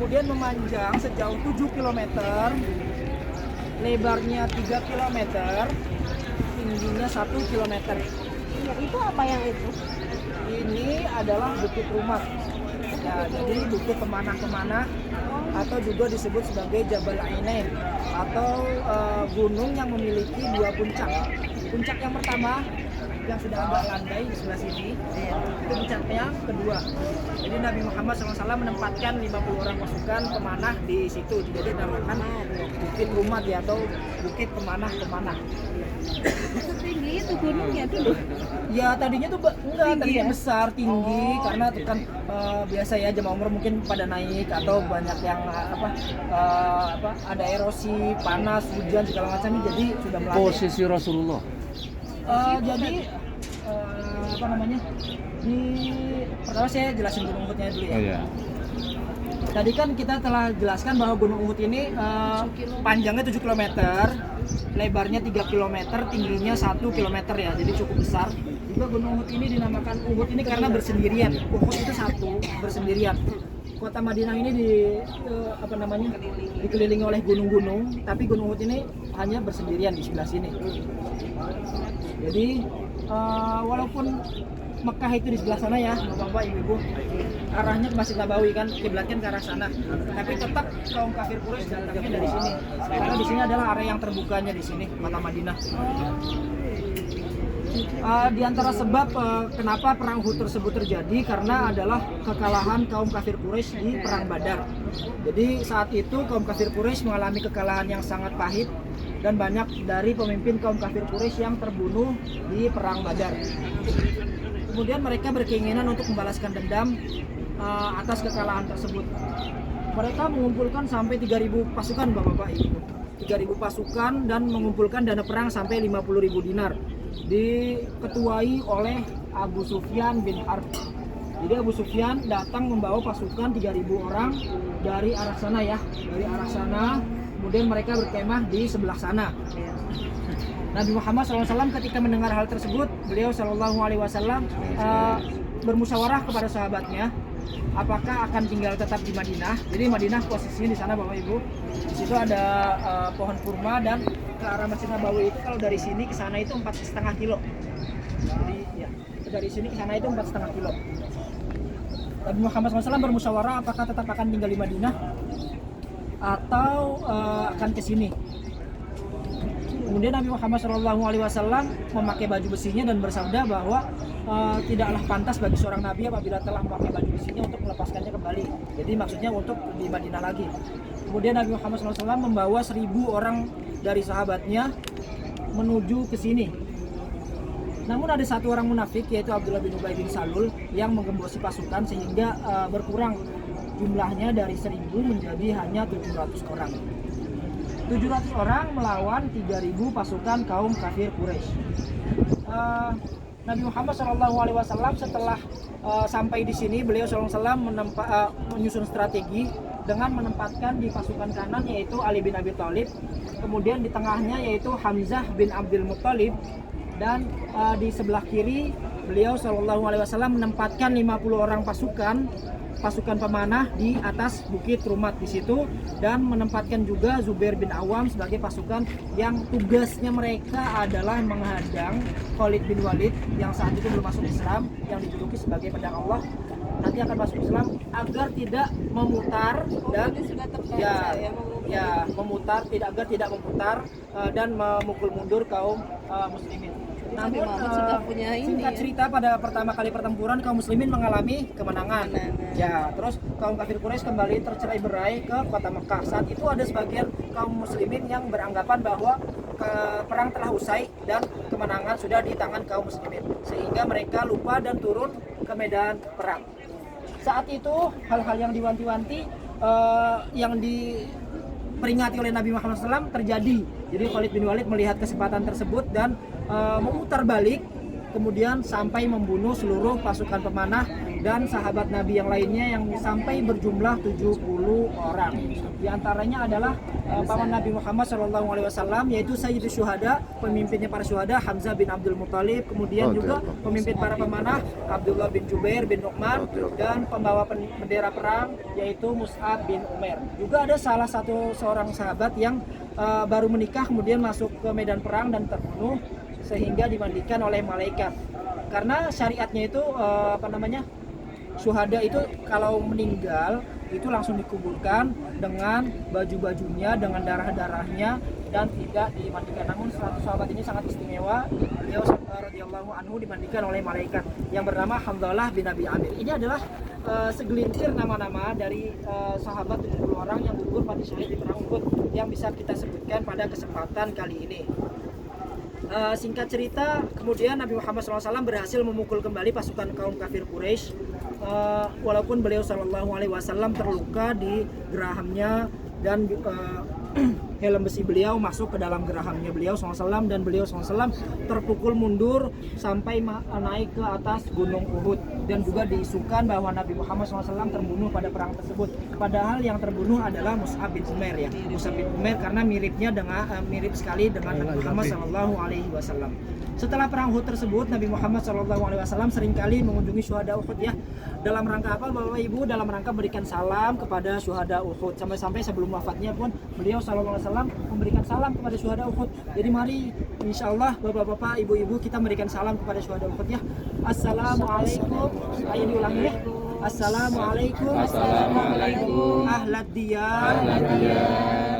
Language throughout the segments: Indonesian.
kemudian memanjang sejauh 7 km, lebarnya 3 km, tingginya 1 km. Ya, itu apa yang itu? Ini adalah Bukit Rumat. Ya, jadi bukit pemanah-pemanah atau juga disebut sebagai Jabal Ainain atau gunung yang memiliki dua puncak. Puncak yang pertama yang sudah agak landai di sebelah sini, itu puncaknya kedua. Jadi Nabi Muhammad SAW menempatkan 50 orang pasukan pemanah di situ. Jadi dinamakan Bukit Rumat ya, atau Bukit Pemanah-Pemanah. Setinggi itu gunungnya dulu. Ya tadinya tuh enggak, Tinggi tadinya ya? besar, tinggi, Oh. karena itu kan biasa ya jemaah umroh mungkin pada naik atau banyak yang ada erosi, panas, hujan segala macam, jadi sudah melandai. Posisi Rasulullah. Jadi apa namanya? Di pertama saya jelasin Gunung Uhudnya dulu ya. Oh ya. Tadi kan kita telah jelaskan bahwa Gunung Uhud ini panjangnya 7 km, lebarnya 3 km, tingginya 1 km ya, jadi cukup besar. Juga Gunung Uhud ini dinamakan Uhud ini karena bersendirian. Uhud itu satu, bersendirian. Kota Madinah ini dikelilingi oleh gunung-gunung, tapi Gunung Uhud ini hanya bersendirian di sebelah sini. Jadi walaupun Mekah itu di sebelah sana ya, Bapak Ibu, arahnya ke Masjid Nabawi kan, kiblatnya ke arah sana. Tapi tetap kaum kafir Quraisy datangnya dari sini. Karena di sini adalah area yang terbukanya di sini, kota Madinah. Di antara sebab kenapa perang Uhud tersebut terjadi karena adalah kekalahan kaum kafir Quraisy di perang Badar. Jadi saat itu kaum kafir Quraisy mengalami kekalahan yang sangat pahit dan banyak dari pemimpin kaum kafir Quraisy yang terbunuh di perang Badar. Kemudian mereka berkeinginan untuk membalaskan dendam atas kekalahan tersebut. Mereka mengumpulkan sampai 3.000 pasukan, Bapak-bapak Ibu. 3.000 pasukan dan mengumpulkan dana perang sampai 50.000 dinar. Diketuai oleh Abu Sufyan bin Harb. Jadi Abu Sufyan datang membawa pasukan 3.000 orang dari arah sana ya, dari arah sana. Kemudian mereka berkemah di sebelah sana. Nabi Muhammad SAW ketika mendengar hal tersebut, beliau SAW bermusyawarah kepada sahabatnya, apakah akan tinggal tetap di Madinah. Jadi Madinah posisinya di sana, Bapak Ibu. Di situ ada pohon kurma, dan ke arah Masjid Nabawi itu kalau dari sini ke sana itu 4,5 kilo. Jadi ya, dari sini ke sana itu 4,5 kilo. Nabi Muhammad SAW bermusyawarah apakah tetap akan tinggal di Madinah atau akan ke sini. Kemudian Nabi Muhammad SAW memakai baju besinya dan bersabda bahwa tidaklah pantas bagi seorang nabi apabila telah memakai baju besinya untuk melepaskannya kembali. Jadi maksudnya untuk di Madinah lagi. Kemudian Nabi Muhammad SAW membawa 1.000 orang dari sahabatnya menuju ke sini. Namun ada satu orang munafik, yaitu Abdullah bin Ubay bin Salul, yang menggembosi pasukan sehingga berkurang jumlahnya dari 1.000 menjadi hanya 700 orang. 700 orang melawan 3.000 pasukan kaum kafir Quraisy. Nabi Muhammad SAW setelah sampai di sini, beliau SAW menyusun strategi dengan menempatkan di pasukan kanan yaitu Ali bin Abi Thalib, kemudian di tengahnya yaitu Hamzah bin Abdul Muttalib, dan di sebelah kiri beliau SAW menempatkan 50 orang pasukan pemanah di atas Bukit Rumat di situ, dan menempatkan juga Zubair bin Awam sebagai pasukan yang tugasnya mereka adalah menghadang Khalid bin Walid yang saat itu belum masuk Islam, yang dijuluki sebagai pedang Allah, nanti akan masuk Islam, agar tidak memutar dan agar tidak memutar dan memukul mundur kaum muslimin. Namun sudah punya singkat cerita, pada pertama kali pertempuran kaum muslimin mengalami kemenangan. Ya, terus kaum kafir Quraisy kembali tercerai-berai ke kota Mekah. Saat itu ada sebagian kaum muslimin yang beranggapan bahwa perang telah usai dan kemenangan sudah di tangan kaum muslimin, sehingga mereka lupa dan turun ke medan perang. Saat itu hal-hal yang diwanti-wanti yang diperingati oleh Nabi Muhammad SAW terjadi. Jadi Khalid bin Walid melihat kesempatan tersebut dan memutar balik, kemudian sampai membunuh seluruh pasukan pemanah dan sahabat Nabi yang lainnya yang sampai berjumlah 70 orang. Di antaranya adalah paman Nabi Muhammad SAW, yaitu Sayyidus Syuhada, pemimpinnya para syuhada Hamzah bin Abdul Muthalib, kemudian juga pemimpin para pemanah Abdullah bin Jubair bin Nu'man, dan pembawa bendera perang yaitu Mus'ab bin Umair. Juga ada salah satu seorang sahabat yang baru menikah kemudian masuk ke medan perang dan terbunuh sehingga dimandikan oleh malaikat. Karena syariatnya itu syuhada itu kalau meninggal itu langsung dikuburkan dengan baju-bajunya, dengan darah-darahnya, dan tidak dimandikan. Namun sahabat ini sangat istimewa. Beliau radhiyallahu anhu dimandikan oleh malaikat yang bernama Hamdalah bin Abi Amir. Ini adalah segelintir nama-nama dari sahabat 70 orang yang gugur mati syahid di perang Uhud yang bisa kita sebutkan pada kesempatan kali ini. Singkat cerita, kemudian Nabi Muhammad SAW berhasil memukul kembali pasukan kaum kafir Quraisy, walaupun beliau SAW terluka di gerahamnya dan helm besi beliau masuk ke dalam gerahamnya beliau SAW, dan beliau SAW terpukul mundur sampai naik ke atas gunung Uhud, dan juga diisukan bahwa Nabi Muhammad SAW terbunuh pada perang tersebut. Padahal yang terbunuh adalah Mus'ab bin Umair, ya, Mus'ab bin Umair, karena mirip sekali dengan Nabi Muhammad SAW. Setelah perang Uhud tersebut, Nabi Muhammad SAW seringkali mengunjungi syuhada Uhud, ya. Dalam rangka apa, Bapak Ibu? Dalam rangka memberikan salam kepada syuhada Uhud. Sampai-sampai sebelum wafatnya pun beliau SAW memberikan salam kepada syuhada Uhud. Jadi mari insyaallah Bapak-bapak, Ibu-ibu, kita memberikan salam kepada syuhada Uhud, ya. Assalamualaikum. Ayo diulangi, ya. Assalamualaikum. Assalamualaikum. Ahlad diyar.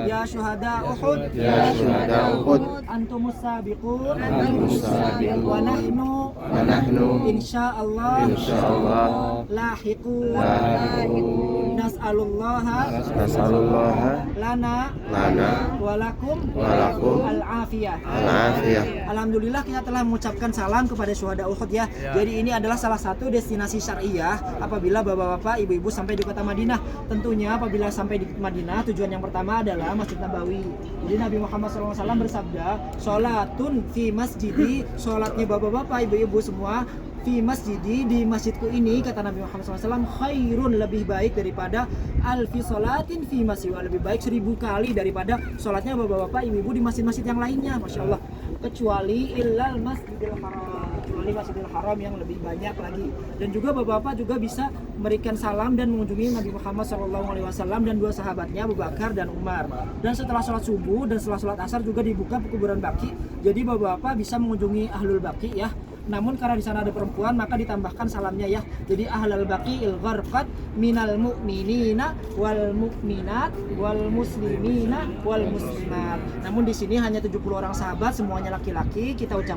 Ya syuhada Uhud. Ya syuhada Uhud. Antumus sabiqun. Wa nahnu insyaallah lahiqun. Nas'alullaha lana walakum al-afiyah. Alhamdulillah kita telah mengucapkan salam kepada syuhada Uhud, ya. Jadi ini adalah salah satu destinasi syariah apabila Bapak-bapak, Ibu-ibu sampai di kota Madinah. Tentunya apabila sampai di Madinah, tujuan yang pertama adalah Masjid Nabawi. Jadi Nabi Muhammad SAW bersabda, "Sholatun fi masjidi", sholatnya Bapak-bapak, Ibu-ibu semua, fi masjidi, di masjidku ini, kata Nabi Muhammad SAW, khairun, lebih baik daripada alfi sholatin fi masjid, lebih baik 1000 kali daripada sholatnya Bapak-bapak, Ibu-ibu di masjid-masjid yang lainnya. Masya Allah, kecuali illal masjidil haram, kecuali Masjidil Haram yang lebih banyak lagi. Dan juga Bapak-bapak juga bisa memberikan salam dan mengunjungi Nabi Muhammad SAW dan dua sahabatnya, Abu Bakar dan Umar. Dan setelah sholat subuh dan setelah sholat asar juga dibuka kuburan Baqi. Jadi Bapak-bapak bisa mengunjungi Ahlul Baqi, ya. Namun karena di sana ada perempuan, maka ditambahkan salamnya, ya. Jadi Ahlul Baqi'il gharqat minal mu'minina wal mu'minat wal muslimina wal muslimat. Namun di sini hanya 70 orang sahabat, semuanya laki-laki. Kita ucapkan